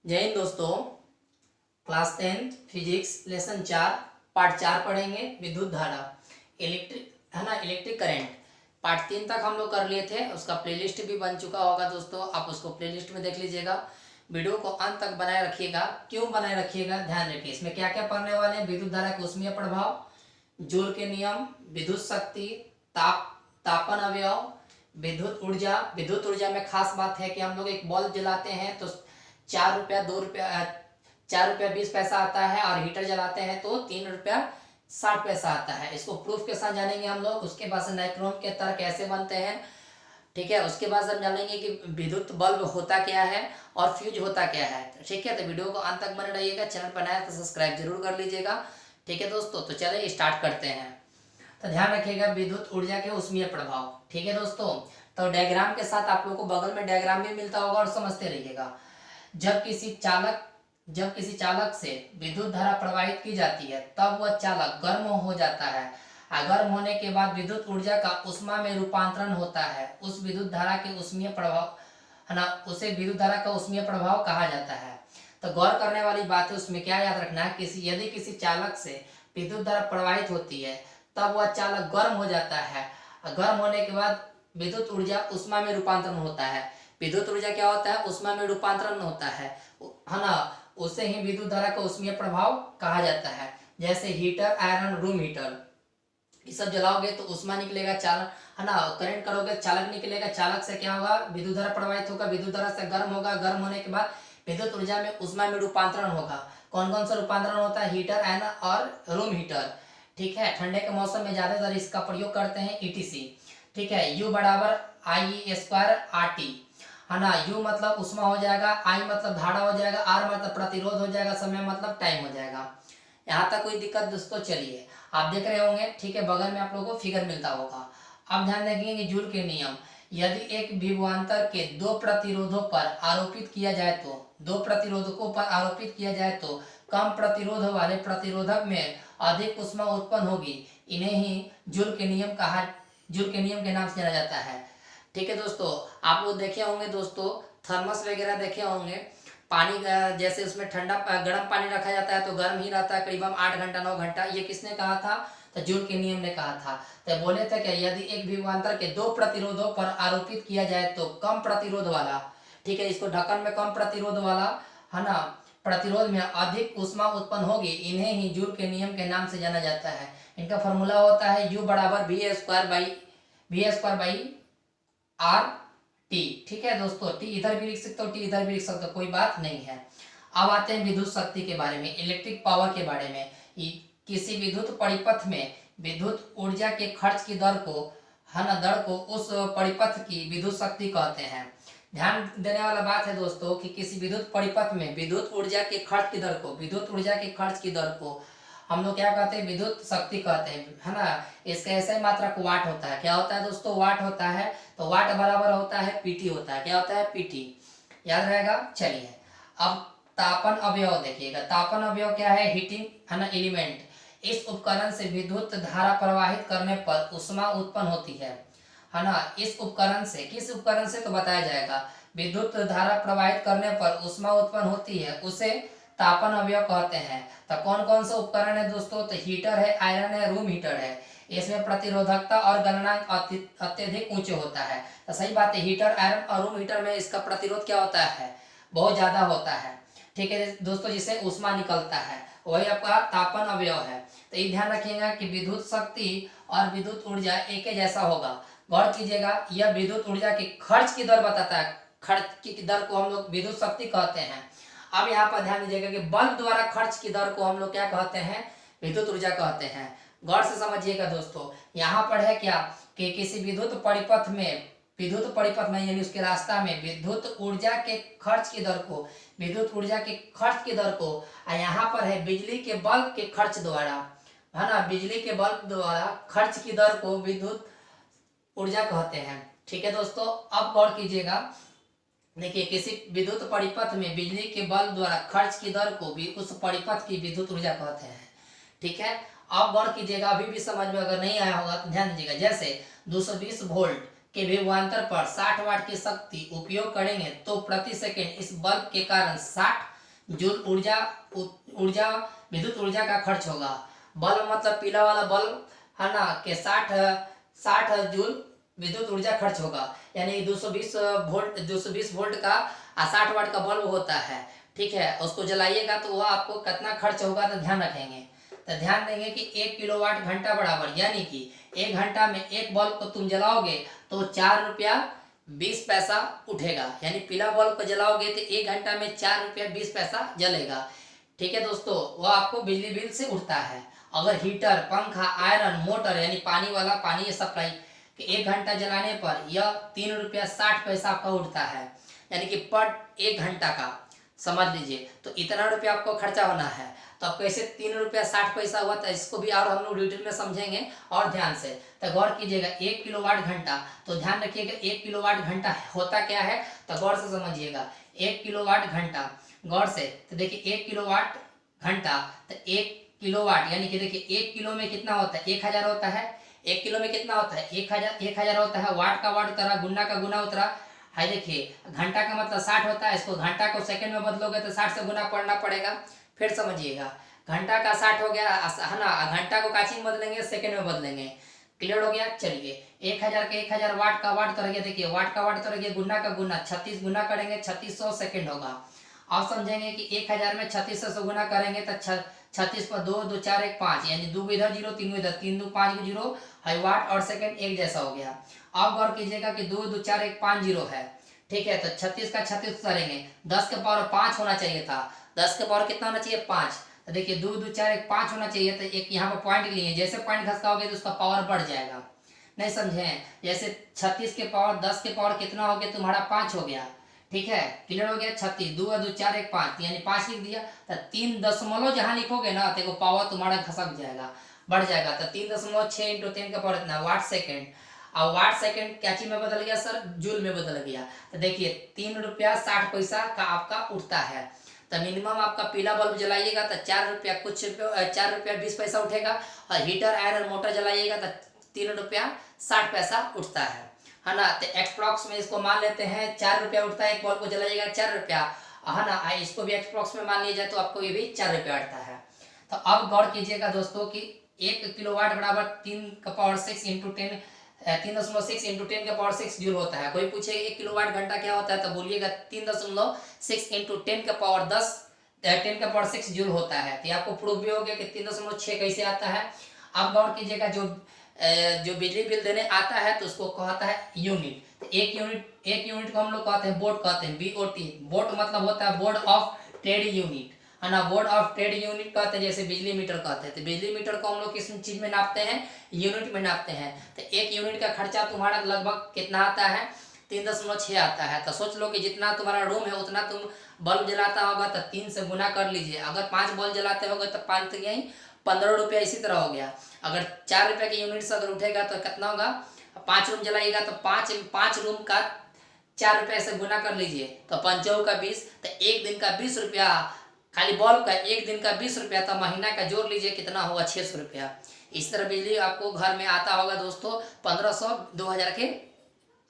जय हिंद दोस्तों। Class 10 physics lesson 4 part 4 पढ़ेंगे। विद्युत धारा इलेक्ट्रिक है ना, इलेक्ट्रिक करंट। पार्ट 3 तक हम लोग कर लिए थे, उसका प्लेलिस्ट भी बन चुका होगा दोस्तों, आप उसको प्लेलिस्ट में देख लीजिएगा। वीडियो को अंत तक बनाए रखिएगा। क्यों बनाए रखिएगा, ध्यान रखिए। इसमें क्या क्या पढ़ने वाले हैं? विद्युत धारा के ऊष्मीय प्रभाव, जूल के नियम, विद्युत शक्ति, तापन अवयव, विद्युत ऊर्जा। विद्युत ऊर्जा में खास बात है कि हम लोग एक बल्ब जलाते हैं तो 4 रुपया 2 रुपया 4 रुपया 20 पैसा आता है, और हीटर जलाते हैं तो 3 रुपया 60 पैसा आता है। इसको प्रूफ के साथ जानेंगे हम लोग। उसके बाद से नाइक्रोम के तार कैसे बनते हैं, ठीक है। उसके बाद हम जानेंगे कि विद्युत बल्ब होता क्या है और फ्यूज होता क्या है, ठीक है। तो वीडियो को अंत तक बने रहिएगा। चैनल पर नया है तो सब्सक्राइब जरूर कर लीजिएगा, ठीक है दोस्तों। तो चलिए स्टार्ट करते हैं। तो ध्यान रखिएगा विद्युत ऊर्जा के ऊष्मीय प्रभाव, ठीक है दोस्तों। तो डायग्राम के साथ आप लोगों को बगल में डायग्राम भी मिलता होगा, और समझते रहिएगा। जब किसी चालक से विद्युत धारा प्रवाहित की जाती है तब वह चालक गर्म हो जाता है, और गर्म होने के बाद विद्युत ऊर्जा का उष्मा में रूपांतरण होता है। उस विद्युत धारा के ऊष्मीय प्रभाव है ना, उसे विद्युत धारा का ऊष्मीय प्रभाव कहा जाता है। तो गौर करने वाली बात है, उसमें क्या याद रखना है, यदि किसी चालक से विद्युत धारा प्रवाहित होती है तब वह चालक गर्म हो जाता है, और गर्म होने के बाद विद्युत ऊर्जा उष्मा में रूपांतरण होता है। विद्युत ऊर्जा क्या होता है? उष्मा में रूपांतरण होता है ना। उसे ही विद्युत धारा का ऊष्मीय प्रभाव कहा जाता है। जैसे हीटर, आयरन, रूम हीटर, ये सब जलाओगे तो उष्मा निकलेगा, चालक है ना। करंट करोगे चालक निकलेगा, चालक से क्या होगा? विद्युत धारा प्रवाहित होगा, विद्युत धारा से गर्म होगा, गर्म होने के बाद विद्युत ऊर्जा में उष्मा में रूपांतरण होगा। कौन कौन सा रूपांतरण होता है? हीटर, आयरन और रूम हीटर, ठीक है। ठंडे के मौसम में ज्यादातर इसका प्रयोग करते हैं, ETC, ठीक है। U बराबर IE² RT, है ना। U मतलब उष्मा हो जाएगा, I मतलब धारा हो जाएगा, R मतलब प्रतिरोध हो जाएगा, समय मतलब टाइम हो जाएगा। यहाँ तक कोई दिक्कत दोस्तों? चलिए आप देख रहे होंगे, ठीक है। बगल में आप लोगों को फिगर मिलता होगा। अब ध्यान रखिए जूल के नियम। यदि एक विभवांतर के दो प्रतिरोधों पर आरोपित किया जाए तो कम प्रतिरोध वाले प्रतिरोधक में अधिक उष्मा उत्पन्न होगी। इन्हें ही जूल के नियम के नाम से जाना जाता है, ठीक है दोस्तों। आप लोग देखे होंगे दोस्तों, थर्मस वगैरह देखे होंगे। पानी जैसे उसमें ठंडा गर्म पानी रखा जाता है तो गर्म ही रहता है करीबन 8 घंटा 9 घंटा। ये किसने कहा था? तो जूल के नियम ने कहा था। तो बोले थे कि यदि एक विभवांतर के दो प्रतिरोधों पर आरोपित किया जाए तो कम प्रतिरोध वाला, ठीक है, इसको ढक्कन में कम प्रतिरोध वाला, है ना, प्रतिरोध में अधिक उष्मा उत्पन्न होगी। इन्हें ही जूल के नियम के नाम से जाना जाता है। इनका फॉर्मूला होता है U बराबर V² ठीक है दोस्तों। T इधर भी लिख सकते हो, T इधर भी लिख सकते हो, कोई बात नहीं है। अब आते हैं विद्युत शक्ति के बारे में, इलेक्ट्रिक पावर के बारे में। किसी विद्युत परिपथ में विद्युत ऊर्जा के खर्च की दर को, है ना, दर को उस परिपथ की विद्युत शक्ति कहते हैं। ध्यान देने वाला बात है दोस्तों कि किसी विद्युत परिपथ में विद्युत ऊर्जा के खर्च की दर को हम लोग क्या कहते हैं? विद्युत शक्ति कहते हैं, है ना। इसका ऐसा ही मात्रक वाट होता है। क्या होता है दोस्तों? वाट होता है। तो वाट बराबर होता है PT होता है। क्या होता है? PT, याद रहेगा। चलिए अब तापन अवयव देखिएगा। तापन अवयव क्या है? हीटिंग, है ना, एलिमेंट। इस उपकरण से विद्युत धारा प्रवाहित करने पर उष्मा उत्पन्न होती है ना। इस उपकरण से, किस उपकरण से तो बताया जाएगा। विद्युत धारा प्रवाहित करने पर उष्मा उत्पन्न होती है, उसे तापन अवयव कहते हैं। तो कौन कौन सा उपकरण है दोस्तों? तो हीटर है, आयरन है, रूम हीटर है। इसमें प्रतिरोधकता और गलनांक अत्यधिक ऊंचे होता है। तो सही बात है, हीटर, आयरन और रूम हीटर में इसका प्रतिरोध क्या होता है? बहुत ज्यादा होता है, ठीक है दोस्तों, जिससे उष्मा निकलता है, वही आपका तापन अवयव है। तो ये ध्यान रखिएगा कि विद्युत शक्ति और विद्युत ऊर्जा एक ही जैसा होगा। गौर कीजिएगा, यह विद्युत ऊर्जा की खर्च की दर बताता है। खर्च की दर को हम लोग विद्युत शक्ति कहते हैं। अब यहाँ पर ध्यान दीजिएगा कि बल्ब द्वारा खर्च की दर को हम लोग क्या कहते हैं? विद्युत ऊर्जा कहते हैं। गौर से समझिएगा दोस्तों, यहाँ पर है क्या कि किसी विद्युत परिपथ में यानी उसके रास्ता में विद्युत ऊर्जा के खर्च की दर को, और यहाँ पर है बिजली के बल्ब के खर्च द्वारा, है ना, बिजली के बल्ब द्वारा खर्च की दर को विद्युत ऊर्जा कहते हैं, ठीक है दोस्तों। अब गौर कीजिएगा, देखिए किसी विद्युत परिपथ में बिजली के बल्ब द्वारा खर्च की दर को भी उस परिपथ की विद्युत ऊर्जा कहते हैं, ठीक है। अब गौर कीजिएगा, अभी भी समझ में अगर नहीं आया होगा तो ध्यान दीजिएगा। जैसे 220 वोल्ट के विभवांतर पर 60 वाट की शक्ति उपयोग करेंगे तो प्रति सेकंड इस बल्ब के कारण 60 जूल ऊर्जा विद्युत ऊर्जा का खर्च होगा। बल्ब मतलब पीला वाला बल्ब है ना के 60 जूल विद्युत ऊर्जा खर्च होगा, यानी 220 वोल्ट का 60 वाट का बल्ब होता है। ठीक है, उसको जलाइएगा तो वह आपको कितना खर्च होगा तो ध्यान रखेंगे। तो ध्यान देंगे कि 1 किलोवाट घंटा बराबर, यानी कि 1 घंटा में एक बल्ब को तुम जलाओगे तो 4 रुपया 20 पैसा उठेगा, यानी पीला बल्ब को जलाओगे तो 1 घंटा में 4 रुपया 20 पैसा जलेगा। ठीक है दोस्तों, वह आपको बिजली बिल से उठता है। अगर हीटर, पंखा, आयरन, मोटर यानी पानी वाला पानी सप्लाई के 1 घंटा जलाने पर यह 3 रुपया 60 पैसा आपका उठता है, यानी कि पर 1 घंटा का समझ लीजिए। तो इतना रुपया आपको खर्चा होना है। तो अब कैसे 3 रुपया 60 पैसा हुआ, तो इसको भी और हम लोग डिटेल में समझेंगे और ध्यान से। तो गौर कीजिएगा 1 किलोवाट घंटा, तो ध्यान रखिएगा 1 किलोवाट घंटा होता क्या है, तो गौर से समझिएगा। 1 किलोवाट घंटा गौर से, तो देखिए 1 किलोवाट घंटा, तो 1 किलोवाट यानी कि देखिए 1 किलो में कितना होता है, 1000 होता है। 1 किलो में कितना होता है, 1000 होता है। वाट का वाट उतरा, गुना का गुना उतरा है। देखिए घंटा का मतलब 60 होता है, इसको घंटा को सेकंड में बदलोगे तो 60 से गुना पढ़ना पड़ेगा। फिर समझिएगा, घंटा का 60 हो गया है ना, घंटा को काची में बदलेंगे, सेकंड में बदलेंगे। क्लियर हो गया। चलिए 1000 के 1000 वाट का वाट करेंगे, देखिए वाट का वाट करेंगे, गुना का गुना 36 गुना करेंगे 3600 सेकंड होगा। आप समझेंगे कि 1000 में 3600 से गुना करेंगे तो 36 पर 2 2 4 1 5, यानी 2 इधर 0 3 इधर 3 2 5 0 है। वाट और सेकंड एक जैसा हो गया। अब गौर कीजिएगा कि 2 2 4 1 5 0 है। ठीक है, तो 36 का 36 उतारेंगे, 10 के पावर 5 होना चाहिए था। 10 के पावर कितना होना चाहिए, 5। तो देखिए 2 2 4 1 5 होना चाहिए, तो एक यहाँ पर पॉइंट लिए, जैसे पॉइंट खसकाओगे तो उसका पावर बढ़ जाएगा। नहीं समझे, जैसे 36 के पावर 10 के पावर कितना हो गया तुम्हारा, 5 हो गया। ठीक है, क्लियर हो गया। 36 2 2 4 1 5, यानी 5 लिख दिया। तो 3 दशमलव जहाँ लिखोगे ना तो पावर तुम्हारा खसक जाएगा, बढ़ जाएगा। तो 3.6 इंटू 10 का पावर इतना वाट सेकेंड। अब वाट सेकंड क्या चीज में बदल गया सर, जूल में बदल गया। तो देखिए 3 रुपया 60 पैसा का आपका उठता है। तो मिनिमम आपका पीला बल्ब जलाइएगा तो 4 रुपया 4 रुपया 20 पैसा उठेगा, और हीटर आयरन मोटर जलाइएगा तो 3 रुपया 60 पैसा उठता है ना। तो एक्सप्रॉक्स में इसको मान लेते हैं 4 रुपया उठता है, एक बल्ब को जलाइएगा 4 रुपया, है ना। इसको भी एक्सप्रॉक्स में मान लिया जाए तो आपको ये भी 4 रुपया उठता है। तो अब गौर कीजिएगा दोस्तों कि 1 किलोवाट बराबर 3 का पावर 6 इंटू 10 3.6 इंटू 10 का पावर 6 जूल होता है। कोई पूछे 1 किलोवाट घंटा क्या होता है, तो बोलिएगा 3.6 इंटू 10 का पावर 10 का पावर 6 जूल होता है। तो आपको प्रूफ भी हो गया कि 3.6 कैसे आता है। अब गौर कीजिएगा जो बिजली बिल देने आता है तो उसको कहता है यूनिट। तो एक यूनिट को हम लोग कहते हैं बोट, कहते हैं BOT। बोट मतलब होता है बोर्ड ऑफ ट्रेड यूनिट, है ना। बोर्ड ऑफ ट्रेड यूनिट कहते हैं, जैसे बिजली मीटर कहते हैं। तो बिजली मीटर को हम लोग किस चीज में नापते हैं, यूनिट में नापते हैं। तो 1 यूनिट का खर्चा तुम्हारा लगभग कितना आता है, 3.6 आता है। तो सोच लो कि जितना तुम्हारा रूम है उतना तुम बल्ब जलाता होगा, तो 3 से गुना कर लीजिए। अगर 5 बल्ब जलाते होगे तो 5 तो यही 15 रुपया इसी तरह हो गया। अगर 4 रुपये के यूनिट से अगर उठेगा तो कितना होगा, 5 रूम जलाइएगा तो 5 रूम का 4 रुपये से गुना कर लीजिए, तो 5 का 20, तो एक दिन का 20 रुपया, खाली बल्ब का एक दिन का 20 रुपया, तो महीना का जोड़ लीजिए कितना होगा, 600 रुपया। इस तरह बिजली आपको घर में आता होगा दोस्तों, 1500 2000 के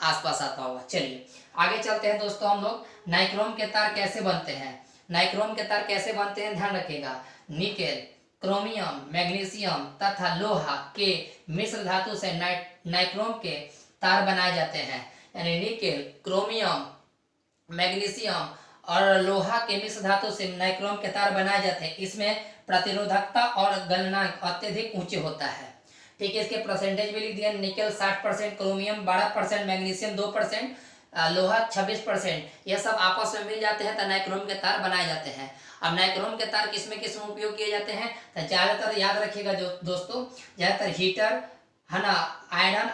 आसपास आता होगा। चलिए आगे चलते हैं दोस्तों, हम लोग नाइक्रोम के तार कैसे बनते हैं। नाइक्रोम के तार कैसे बनते हैं ध्यान रखिएगा। निकेल, क्रोमियम, मैग्नीशियम तथा लोहा के मिश्र धातु से नाइक्रोम के तार बनाए जाते हैं। यानी निकेल, क्रोमियम, मैग्नीशियम और लोहा के मिश्र धातु से नाइक्रोम के तार बनाए जाते हैं। इसमें प्रतिरोधकता और गलनांक अत्यधिक ऊंचे होता है। ठीक है, इसके परसेंटेज भी लिख दिया। निकेल 60%, क्रोमियम 12%, मैग्नीशियम 2%, लोहा 26%। यह सब आपस में मिल जाते हैं तो नाइक्रोम के तार बनाए जाते हैं। अब नाइक्रोम के तार किस में उपयोग किए जाते हैं, तो ज्यादातर याद रखिएगा जो दोस्तों, ज्यादातर हीटर, है ना, आयरन,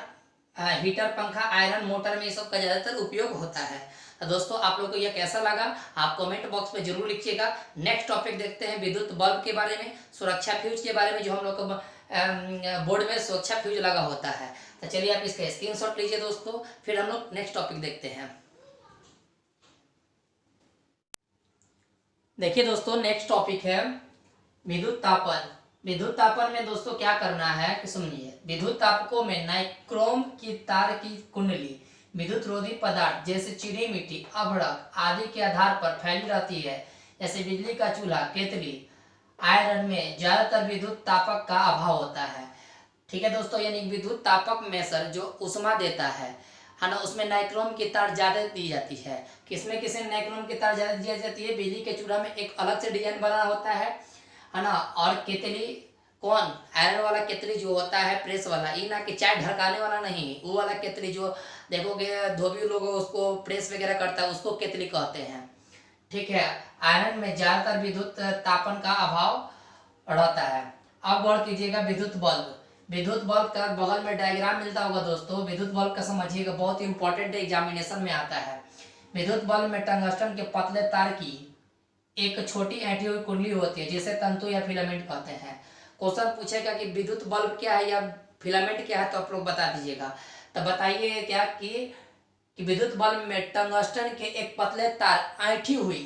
हीटर, पंखा, आयरन, मोटर में सब का ज्यादातर उपयोग होता है। तो दोस्तों आप लोग को यह कैसा लगा आप कमेंट बॉक्स में जरूर लिखिएगा। नेक्स्ट टॉपिक देखते हैं विद्युत बल्ब के बारे में, सुरक्षा फ्यूज के बारे में, जो हम लोग को बोर्ड में सुरक्षा फ्यूज लगा होता है। तो चलिए आप इसका स्क्रीनशॉट लीजिए दोस्तों, फिर हम लोग नेक्स्ट टॉपिक देखते हैं। देखिए दोस्तों नेक्स्ट टॉपिक है विद्युत तापन। विद्युत तापन में दोस्तों क्या करना है कि सुनिए, विद्युत तापकों में नाइक्रोम की तार की कुंडली विद्युत रोधी पदार्थ जैसे चीनी मिट्टी, अभड़क आदि के आधार पर फैली रहती है। जैसे बिजली का चूल्हा, केतली, आयरन में ज्यादातर विद्युत तापक का अभाव होता है। ठीक है दोस्तों, यानी विद्युत तापक में सर जो ऊष्मा देता है ना, उसमें नाइक्रोम की तार ज्यादा दी जाती है। किसमें किसमें नाइक्रोम की तार ज्यादा दी जाती है? बिजली के चूल्हा में एक अलग से डिजाइन बना होता है ना। और केतली कौन? आयरन वाला केतली जो होता है प्रेस वाला, ये ना कि चाय ढरकाने वाला नहीं, वो वाला केतली जो देखोगे धोबी लोग उसको प्रेस वगैरह करता है, उसको केतली कहते हैं। ठीक है, आयरन में ज्यादातर विद्युत तापन का अभाव रहता है। अब गौर कीजिएगा विद्युत बल्ब। विद्युत बल्ब का बगल में डायग्राम मिलता होगा दोस्तों। विद्युत बल्ब का समझिएगा, बहुत ही इंपॉर्टेंट एग्जामिनेशन में आता है। विद्युत बल्ब में टंगस्टन के पतले तार की एक छोटी ऐंठी हुई कुंडली होती है जिसे तंतु या फिलामेंट कहते हैं। क्वेश्चन पूछेगा कि विद्युत बल्ब क्या है या फिलामेंट क्या है, तो आप लोग बता दीजिएगा। तो बताइए क्या कि विद्युत बल्ब में टंगस्टन के एक पतले तार ऐंठी हुई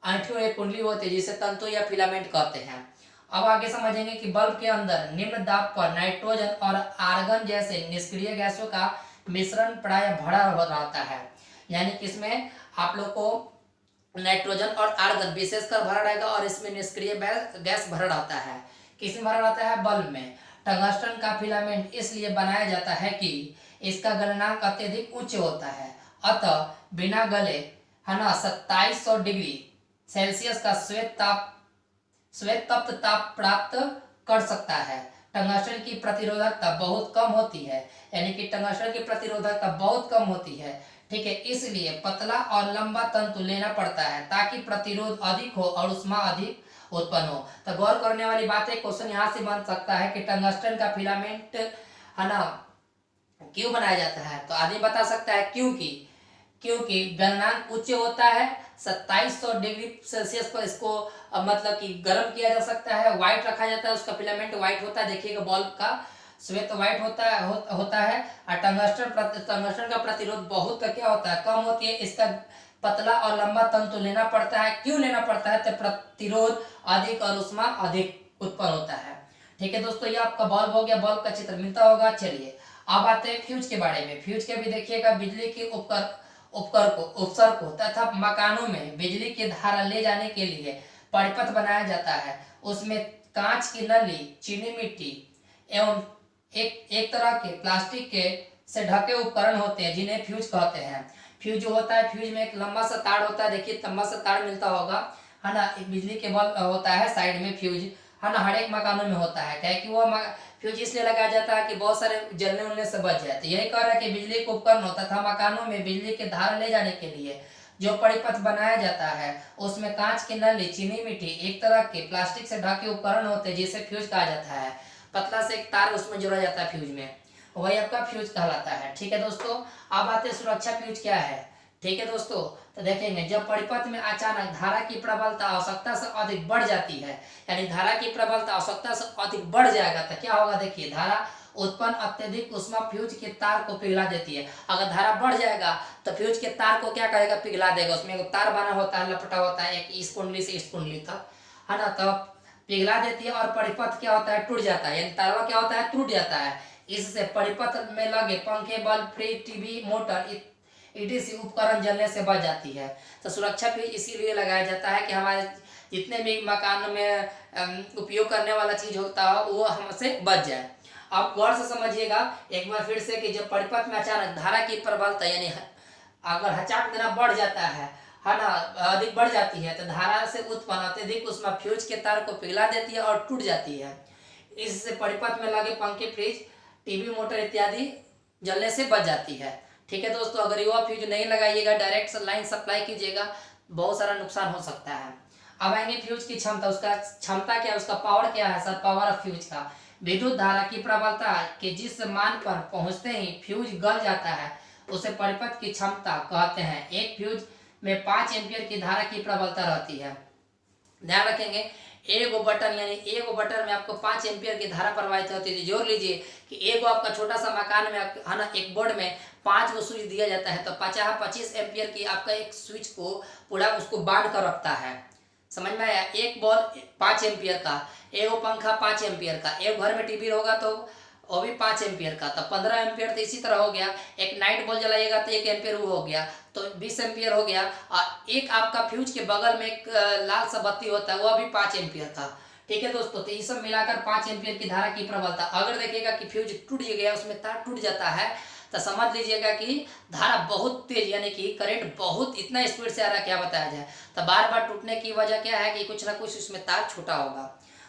कुंडली होती है जिसे तंतु या फिलामेंट कहते हैं। अब आगे समझेंगे कि बल्ब के अंदर निम्न दाब पर नाइट्रोजन और आर्गन जैसे निष्क्रिय गैसों का मिश्रण प्राय भरा रहता है। यानी कि इसमें आप लोग को नाइट्रोजन और आर्गन विशेषकर भरा रहेगा और इसमें निष्क्रिय गैस भरा रहता है। किसमें भरा रहता है? बल्ब में। टंगस्टन का फिलामेंट इसलिए बनाया जाता है कि इसका गलनांक अत्यधिक उच्च होता है, अतः बिना गले है ना 2700 डिग्री सेल्सियस का श्वेत तप्त ताप प्राप्त कर सकता है। टंगस्टन की प्रतिरोधकता बहुत कम होती है, यानी कि टंगस्टन की प्रतिरोधकता बहुत कम होती है। ठीक है, इसलिए पतला और लंबा तंतु लेना पड़ता है ताकि प्रतिरोध अधिक हो और ऊष्मा अधिक उत्पन्न हो। तो गौर करने वाली बात है, क्वेश्चन यहाँ से बन सकता है कि टंगस्टन का फिलामेंट है ना क्यों बनाया जाता है? तो आदमी बता सकता है क्योंकि गलनांक उच्च होता है। 2700 डिग्री सेल्सियस पर इसको मतलब कि गर्म किया जा सकता है, व्हाइट रखा जाता है, उसका फिलामेंट व्हाइट होता है। देखिएगा बल्ब का श्वेत व्हाइट होता है। और टंगस्टन का प्रतिरोध बहुत क्या होता है? कम होती है। इसका पतला और लंबा तंतु लेना पड़ता है। क्यों लेना पड़ता है? तो प्रतिरोध अधिक और ऊष्मा अधिक उत्पन्न होता है। ठीक है दोस्तों, ये आपका बल्ब हो गया, बल्ब का चित्र मिलता होगा। चलिए अब आते हैं फ्यूज के बारे में। फ्यूज के भी देखिएगा, बिजली के उपसर्ग को तथा मकानों में बिजली की धारा ले जाने के लिए परिपथ बनाया जाता है। उसमें कांच की नली, चीनी मिट्टी एवं एक तरह के प्लास्टिक के से ढके उपकरण होते हैं जिन्हें फ्यूज कहते हैं। फ्यूज जो होता है, फ्यूज में एक लंबा सा तार होता है, देखिए लंबा सा तार मिलता होगा है ना। एक बिजली के बल्ब होता है साइड में, फ्यूज है ना, हर एक मकानों में होता है। क्या कि वो फ्यूज इसलिए लगाया जाता है कि बहुत सारे जलने उलने से बच जाए। तो यही कह रहा है कि बिजली के उपकरण होता था मकानों में बिजली की धारा ले जाने के लिए जो परिपथ बनाया जाता है, उसमें कांच की नली, चीनी मिट्टी, एक तरह के प्लास्टिक से ढके उपकरण होते हैं जिसे फ्यूज कहा जाता है। पतला से एक तार उसमें जोड़ा जाता है फ्यूज में, वही आपका फ्यूज कहलाता है। ठीक है दोस्तों, अब आते हैं सुरक्षा फ्यूज क्या है। ठीक है दोस्तों, तो देखेंगे जब परिपथ में अचानक धारा की प्रबलता आवश्यकता से अधिक बढ़ जाती है, यानी धारा की प्रबलता आवश्यकता से अधिक बढ़ जाएगा तो क्या होगा? देखिए धारा उत्पन्न अत्यधिक ऊष्मा फ्यूज के तार को पिघला देती है। अगर धारा बढ़ जाएगा तो फ्यूज के तार को क्या करेगा? पिघला देगा। उसमें एक तार बना होता है, लपटा होता है, एक इस कुंडली से इस कुंडली तक है ना, तो पिघला देती है और परिपथ क्या होता है? टूट जाता है, यानी तारवा क्या होता है? टूट जाता है। इससे परिपथ में लगे पंखे, bulb, fridge, TV, motor etc उपकरण जलने से बच जाती है। तो सुरक्षा फ्यूज इसीलिए लगाया जाता है कि हमारे जितने भी मकान में उपयोग करने वाला चीज होता है वो हमसे बच जाए। आप गौर से समझिएगा एक बार फिर से कि जब परिपथ में अचानक धारा की प्रबलता यानी अगर हचाक देना बढ़ जाता है ना, अधिक बढ़ जाती है, तो धारा से उत्पन्न अत्यधिक ऊष्मा फ्यूज के तार को पिघला देती है और टूट जाती है। इससे परिपथ में लगे पंखे, फ्रिज, टीवी, मोटर इत्यादि जलने से बच जाती है। ठीक है दोस्तों, अगर युवा फ्यूज नहीं लगाइएगा, डायरेक्ट लाइन सप्लाई कीजिएगा, बहुत सारा नुकसान हो सकता है। अब आएंगे फ्यूज की क्षमता। उसका क्षमता क्या है? उसका पावर क्या है सर? पावर ऑफ फ्यूज का विद्युत धारा की प्रबलता के जिस मान पर पहुंचते ही फ्यूज गल जाता है उसे परिपथ की क्षमता कहते हैं। एक फ्यूज में 5 एम्पियर की धारा की प्रबलता रहती है। ध्यान रखेंगे, एगो बटन यानी एगो बटन में आपको 5 एम्पियर की धारा प्रवाहित होती है। जोड़ लीजिए कि एगो आपका छोटा सा मकान में है ना, एक बोर्ड में 5 गो स्विच दिया जाता है, तो 25 एम्पियर की आपका एक स्विच को पूरा उसको बांध कर रखता है। समझ में आया? एक बॉल 5 एम्पियर का, एक पंखा 5 एम्पियर का, एक घर में टीवी होगा तो वो भी 5 एम्पियर का, तो 15 एम्पियर। तो इसी तरह हो गया, एक नाइट बॉल जलाइएगा तो 1 एम्पियर वो हो गया, तो 20 एम्पियर हो गया। और एक आपका फ्यूज के बगल में एक लाल सा बत्ती होता है, वह भी 5 एम्पियर का। ठीक है दोस्तों, तो ये सब मिलाकर 5 एम्पियर की धारा की प्रबलता। अगर देखिएगा कि फ्यूज टूट गया, उसमें तार टूट जाता है, तो समझ लीजिएगा कि धारा बहुत तेज, यानी कि करंट बहुत इतना स्पीड से आ रहा है, क्या बताया जाए। तो बार बार टूटने की वजह क्या है कि कुछ ना कुछ उसमें तार छूटा होगा।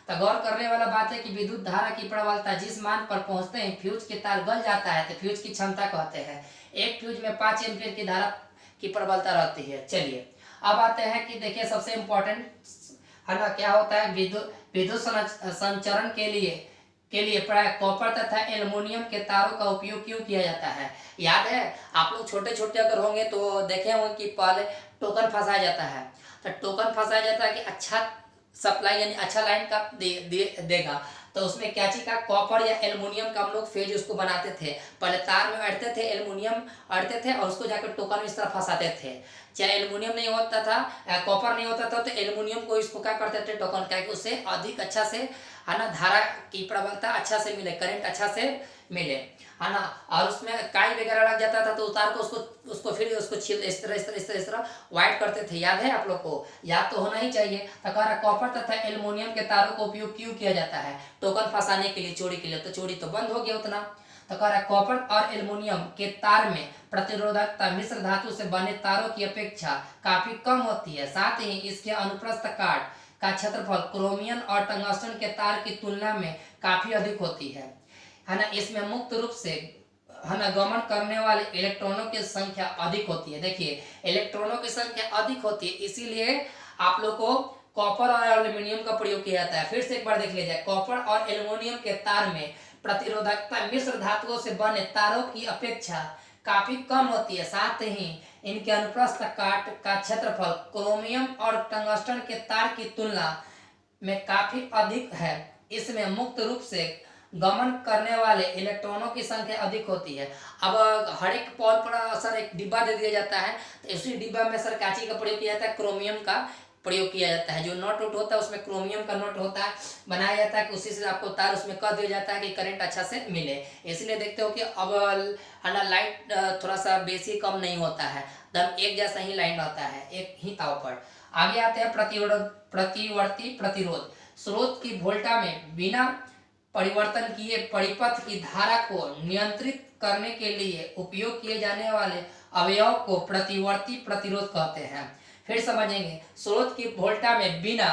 तो गौर करने वाला बात है कि विद्युत धारा की प्रबलता जिस मान पर पहुंचते हैं फ्यूज के तार गल जाता है, तो फ्यूज की क्षमता कहते हैं। एक फ्यूज में 5 एम्पियर की धारा की प्रबलता रहती है। चलिए अब आते हैं कि देखिए सबसे इम्पोर्टेंट है ना क्या होता है, विद्युत संचरण के लिए प्राय कॉपर तथा एल्युमिनियम के तारों का उपयोग क्यों किया जाता है। याद है आप लोग छोटे छोटे अगर होंगे तो देखे होंगे कि पहले टोकन फंसाया जाता है, तो टोकन फंसाया जाता है कि अच्छा सप्लाई यानी अच्छा लाइन का देगा, तो उसमें क्या चीज का, कॉपर या एल्युमिनियम का हम लोग फेज उसको बनाते थे। पहले तार में अड़ते थे, एल्युमिनियम अड़ते थे और उसको जाकर टोकन में इस तरह फंसाते थे। चाहे एल्युमिनियम नहीं होता था, कॉपर नहीं होता था, तो एल्युमिनियम को इसको क्या करते थे, टोकन क्या, उससे अधिक अच्छा से है ना धारा की प्रबलता अच्छा से मिले, करंट अच्छा से मिले, है ना। और उसमें काई वगैरह लग जाता था तो उतार को उसको फिर उसको छील इस तरह वाइट करते थे। याद है आप लोग को? याद तो होना ही चाहिए। तो कह रहा कॉपर तथा एल्युमिनियम के तारों का उपयोग क्यों किया जाता है, टोकन फंसाने के लिए, चोरी के लिए। तो चोरी तो बंद हो गया उतना। तो कह रहा कॉपर और एल्युमिनियम के तार में प्रतिरोधकता मिश्र धातु से बने तारों की अपेक्षा काफी कम होती है। साथ ही इसके अनुप्रस्थ काट का क्षेत्रफल क्रोमियम और टंगस्टन के तार की तुलना में काफी अधिक होती है ना। इसमें मुक्त रूप से है ना गमन करने वाले इलेक्ट्रॉनों की संख्या अधिक होती है। देखिए इलेक्ट्रॉनों की संख्या अधिक होती है, इसीलिए आप लोग को कॉपर और एल्युमिनियम का प्रयोग किया जाता है। फिर से एक बार देख लीजिए, कॉपर और एल्युमिनियम के तार में प्रतिरोधकता मिश्र धातुओं से बने तारों की अपेक्षा काफी कम होती है। साथ ही इनके अनुप्रस्थ काट का क्षेत्रफल क्रोमियम और टंगस्टन के तार की तुलना में काफी अधिक है। इसमें मुक्त रूप से गमन करने वाले इलेक्ट्रॉनों की संख्या अधिक होती है। अब हर एक पॉल पर सर एक डिब्बा दे दिया जाता है, तो इसी डिब्बा में सर कांची का प्रयोग किया जाता है, क्रोमियम का प्रयोग किया जाता है। जो नट उट होता है उसमें क्रोमियम का नट होता है, बनाया जाता है कि उसी से आपको तार उसमें कर दिया जाता है कि करंट अच्छा से मिले। इसलिए देखते हो कि अब है ना लाइट थोड़ा सा बेसी कम नहीं होता है, एकदम एक जैसा ही लाइन रहता है, एक ही ताव पर। आगे आते हैं प्रतिवर्ती प्रतिरोध। स्रोत की वोल्टा में बिना परिवर्तन किए परिपथ की धारा को नियंत्रित करने के लिए उपयोग किए जाने वाले अवयव को प्रतिवर्ती प्रतिरोध कहते हैं। फिर समझेंगे, स्रोत की वोल्टा में बिना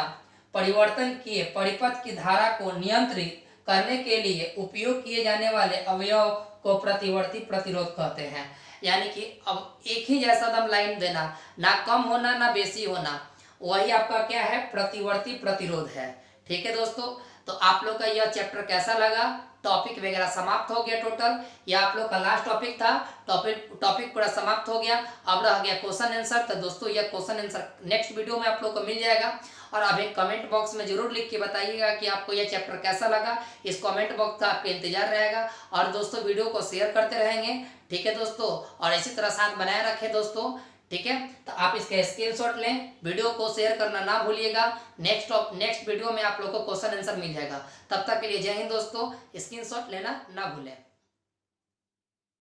परिवर्तन किए परिपथ की धारा को नियंत्रित करने के लिए उपयोग किए जाने वाले अवयव को प्रतिवर्ती प्रतिरोध कहते हैं। यानी कि अब एक ही जैसा दम लाइन देना, ना कम होना ना बेसी होना, वही आपका क्या है, प्रतिवर्ती प्रतिरोध है। ठीक है दोस्तों, तो आप लोग का यह चैप्टर कैसा लगा, टॉपिक वगैरह समाप्त हो गया टोटल, यह आप लोग का लास्ट टॉपिक था। टॉपिक पूरा समाप्त हो गया, अब रह गया क्वेश्चन आंसर। तो दोस्तों यह क्वेश्चन आंसर नेक्स्ट वीडियो में आप लोग को मिल जाएगा। और अब एक कमेंट बॉक्स में जरूर लिख के बताइएगा कि आपको यह चैप्टर कैसा लगा। इस कमेंट बॉक्स का आपका इंतजार रहेगा। और दोस्तों वीडियो को शेयर करते रहेंगे, ठीक है दोस्तों, और इसी तरह साथ बनाए रखें दोस्तों। ठीक है, तो आप इसका स्क्रीनशॉट लें, वीडियो को शेयर करना ना भूलिएगा। नेक्स्ट वीडियो में आप लोग को क्वेश्चन आंसर मिल जाएगा। तब तक के लिए जय हिंद दोस्तों, स्क्रीनशॉट लेना ना भूलें।